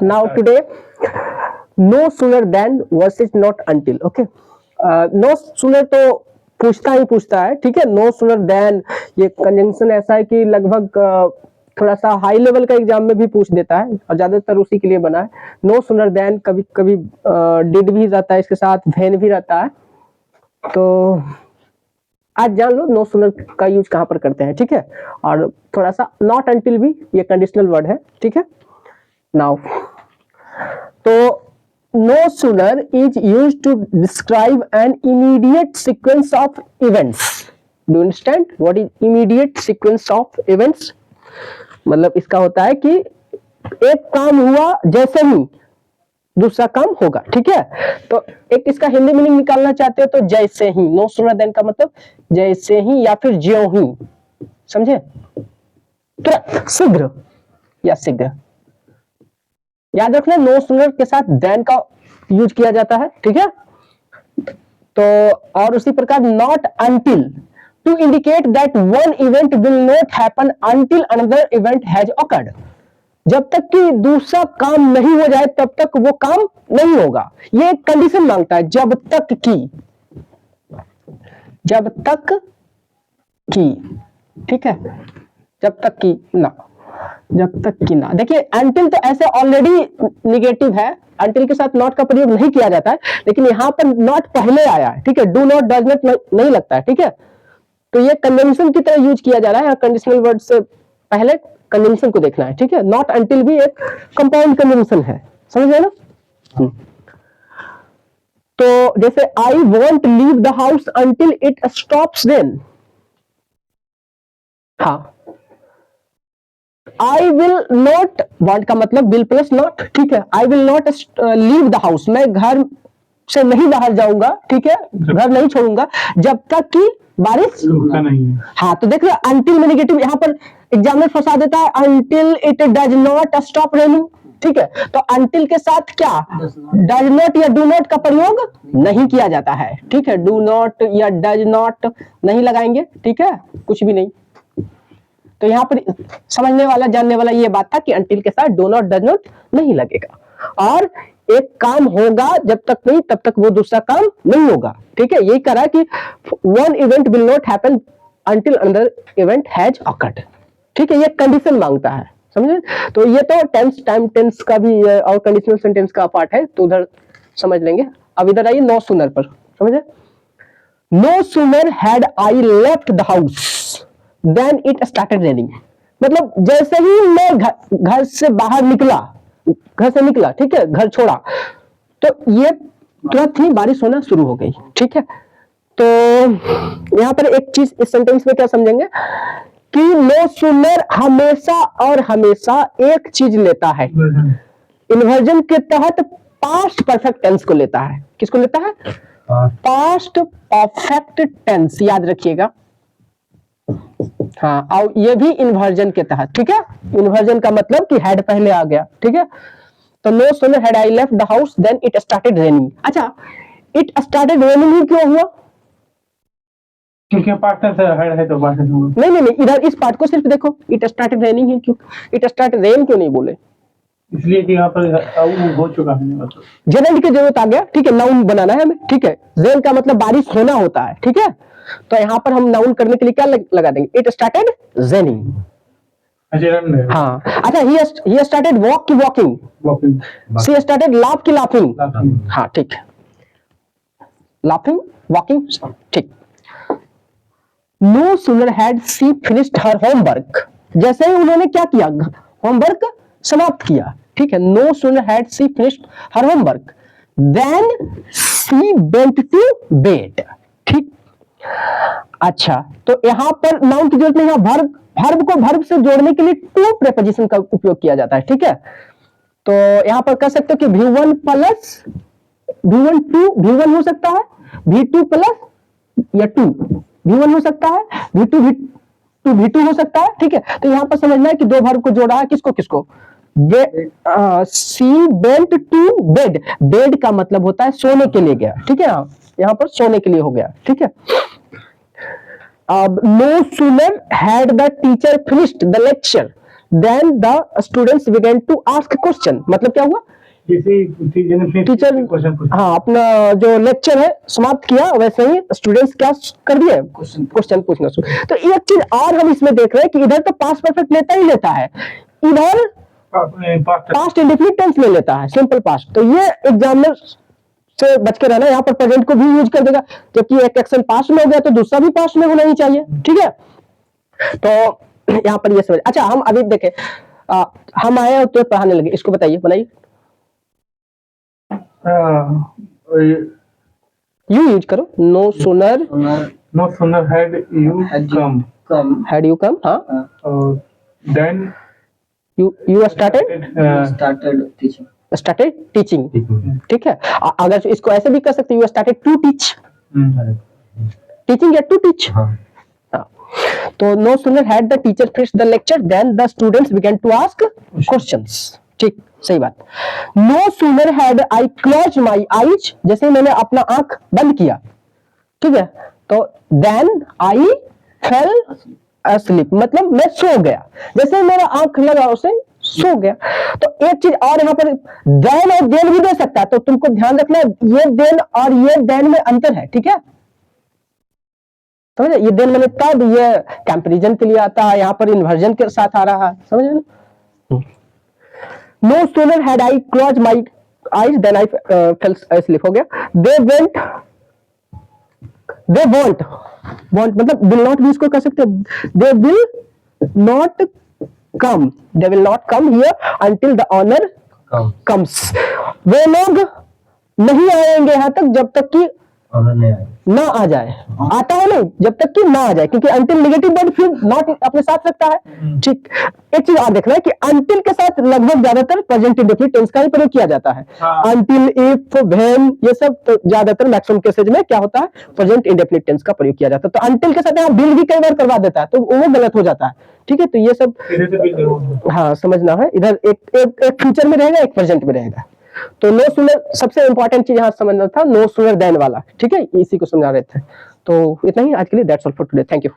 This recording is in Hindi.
Now today, no sooner than versus not until. Okay, no sooner तो पूछता ही पूछता है, ठीक है। नो सूनर देन ये कंजंक्शन ऐसा है कि लगभग थोड़ा सा हाई लेवल का एग्जाम में भी पूछ देता है और ज्यादातर उसी के लिए बना है। नो सूनर देन कभी कभी डिड भी रहता है, इसके साथ वेन भी रहता है। तो आज जान लो नो सूनर का यूज कहाँ पर करते हैं, ठीक है। और थोड़ा सा नॉट अंटिल भी ये कंडीशनल वर्ड है, ठीक है। नाउ तो no sooner is used to describe an immediate sequence of events. Do you understand what is immediate sequence of events? मतलब इसका होता है कि एक काम हुआ जैसे ही दूसरा काम होगा, ठीक है। तो एक इसका हिंदी मीनिंग निकालना चाहते हो तो जैसे ही, नो सूनर देन का मतलब जैसे ही या फिर ज्यों ही, समझे, तुरंत, शीघ्र या शीघ्र। याद रखना नो सूनर के साथ देन का यूज किया जाता है, ठीक है। तो और उसी प्रकार not until to indicate that one event will not happen until another event has awkward. जब तक कि दूसरा काम नहीं हो जाए तब तक वो काम नहीं होगा। ये एक कंडीशन मांगता है, जब तक की, जब तक की, ठीक है, जब तक की ना, जब तक कि ना। देखिए अंटिल तो ऐसे ऑलरेडी निगेटिव है, अंटिल के साथ नॉट का प्रयोग नहीं किया जाता है, लेकिन यहां पर नॉट पहले आया है, ठीक है। डू नॉट डज नॉट नहीं लगता है, ठीक है। तो ये कंजंक्शन की तरह यूज किया जा रहा है, कंडीशनल वर्ड से पहले कंजंक्शन को देखना है, ठीक है। नॉट अंटिल भी एक कंपाउंड कंजंक्शन है, समझ गए ना। तो जैसे I want leave the house until it stops rain. हाँ, आई विल नॉट, वांट का मतलब विल प्लस नॉट, ठीक है। I will not leave the house, मैं घर से नहीं बाहर जाऊंगा, ठीक है, घर नहीं छोड़ूंगा जब तक कि बारिश नहीं है। हाँ, तो देख रहे अंटिल में निगेटिव, यहाँ पर एग्जामिनर फंसा देता है until it does not stop raining, ठीक है। तो अंटिल के साथ क्या डज नॉट या डू नॉट का प्रयोग नहीं किया जाता है, ठीक है। डू नॉट या डज नॉट नहीं लगाएंगे, ठीक है, कुछ भी नहीं। तो यहाँ पर समझने वाला जानने वाला ये बात था कि अंटिल के साथ डू नॉट डज नॉट नहीं लगेगा। और एक काम होगा जब तक नहीं तब तक वो दूसरा काम नहीं होगा, ठीक है। यही करा कि one event will not happen until another event has awkward, ठीक है। ये कंडीशन मांगता है, समझे। तो ये तो टेंस, टाइम टेंस का भी और कंडीशनल सेंटेंस का पार्ट है, तो उधर समझ लेंगे। अब इधर आइए नो सूनर पर, समझे। No sooner had I left the house then it started raining. मतलब जैसे ही मैं घर से बाहर निकला, घर से निकला, ठीक है, घर छोड़ा, तो ये तुरंत ही बारिश होना शुरू हो गई, ठीक है। तो यहां पर एक चीज इस सेंटेंस में क्या समझेंगे कि नो सूनर हमेशा और हमेशा एक चीज लेता है, इन्वर्जन के तहत पास्ट परफेक्ट टेंस को लेता है। किसको लेता है? पास्ट परफेक्ट टेंस, याद रखिएगा। हाँ, और ये भी इन्वर्जन के तहत, ठीक है। इन्वर्जन का मतलब कि हैड पहले आ गया, ठीक है। तो no sooner had I left the house then it started raining. अच्छा, इट स्टार्टेड रेनिंग ही क्यों हुआ? क्योंकि पास्ट टेंस है तो पास्ट टेंस हुआ। नहीं, इधर इस पार्ट को सिर्फ देखो, इट स्टार्टेड रेनिंग ही क्यों, इट स्टार्टेड रेन क्यों नहीं बोले? इसलिए कि यहाँ पर हो चुका है, जेरेंड की जरूरत आ गया, ठीक है। नाउन बनाना है हमें, ठीक है। रेन का मतलब बारिश होना होता है, ठीक है। तो यहाँ पर हम नाउन करने के लिए क्या लगा देंगे? It started raining. हाँ, अच्छा, ही स्टार्टेड वॉक की वॉकिंग, शी स्टार्टेड लाफ की लाफिंग। हाँ, ठीक है, लाफिंग, वॉकिंग, ठीक। No sooner had she finished her homework, जैसे ही उन्होंने क्या किया, होमवर्क समाप्त किया, ठीक है। No sooner had she finished her homework then she went to bed, ठीक। अच्छा, तो यहां पर नाउन की जरूरत नहीं है, वर्ब को वर्ब से जोड़ने के लिए टू प्रेपोजिशन का उपयोग किया जाता है, ठीक है। तो यहां पर कह सकते हो कि V1 plus V1 to V1 हो सकता है, V2 प्लस या टू V1 हो सकता है, V2 हो सकता है, ठीक है। तो यहां पर समझना है कि दो वर्ब को जोड़ा है, किसको किसको? She went to bed, bed का मतलब होता है सोने के लिए गया, ठीक है। यहाँ पर सोने के लिए हो गया, ठीक है। अब no sooner had the teacher finished the lecture then the students begin to ask question, मतलब क्या हुआ, जैसे टीचर ने फिर टीचर क्वेश्चन पूछा। हाँ अपना जो लेक्चर है समाप्त किया, वैसे ही स्टूडेंट्स क्या कर दिए, क्वेश्चन पूछना शुरू। तो एक चीज और हम इसमें देख रहे हैं कि इधर तो पास्ट परफेक्ट लेता ही लेता है, इधर पास्ट इंडेफिनिट टेंस ले लेता है, सिंपल पास्ट। तो ये एग्जामिनर से बच के रहना, यहाँ पर प्रेजेंट को भी यूज कर देगा, जबकि एक एक्शन पास्ट में हो गया तो दूसरा भी पास्ट में होना ही चाहिए, ठीक है। तो यहाँ पर ये समझ। अच्छा हम अभी देखें, हम आए और तो पढ़ाने लगे, इसको बताइए, बनाइए। यू यूज करो, no sooner had you come, हाँ, और देन यू स्टार्टेड टीचिंग, ठीक है। अगर इसको ऐसे भी कर सकते, you started to teach, teaching या टू टीच। तो no sooner had the teacher finished the lecture then the students began to ask questions, ठीक, सही बात। No sooner had I closed my eyes, जैसे मैंने अपना आंख बंद किया, ठीक है, तो देन आई फेल asleep, मतलब मैं सो गया, जैसे मेरा आंख लगा उसे सो गया। तो एक चीज और यहाँ पर देन और देन भी दे सकता है, तो तुमको ध्यान रखना ये देन और ये देन में अंतर है, ठीक है, समझे। ये देन मैंने तब, ये कंपैरिजन के लिए आता है, यहाँ पर इन्वर्जन के साथ आ रहा है, समझे ना। No sooner had I close my eyes then I fell asleep, हो गया। दे वॉन्ट मतलब विल नॉट भी इसको कह सकते हैं, they will not come here until the honour comes, वे लोग नहीं आएंगे यहाँ तक जब तक कि ना आ जाए, आता है नहीं जब तक कि ना आ जाए, क्योंकि अंटिल नेगेटिव वर्ड फिर नॉट अपने साथ रखता है, ठीक। एक चीज और देखना है कि अंटिल के साथ लगभग ज्यादातर प्रेजेंट इंडेफिनिट टेंस का ही प्रयोग किया जाता है। अंटिल, इफ, व्हेन, ये सब तो ज्यादातर मैक्सिमम केसेज में क्या होता है, प्रेजेंट इंडेफिनिट टेंस का प्रयोग किया जाता है। तो अंटिल के साथ यहाँ विल भी कई बार करवा देता है, तो वो गलत हो जाता है, ठीक है। तो ये सब हाँ समझना है, इधर एक फ्यूचर में रहेगा, एक प्रेजेंट में रहेगा। तो नो सूनर सबसे इंपॉर्टेंट चीज यहाँ समझना था, नो सूनर देन वाला, ठीक है, इसी को समझा रहे थे। तो इतना ही आज के लिए, that's all for today, thank you.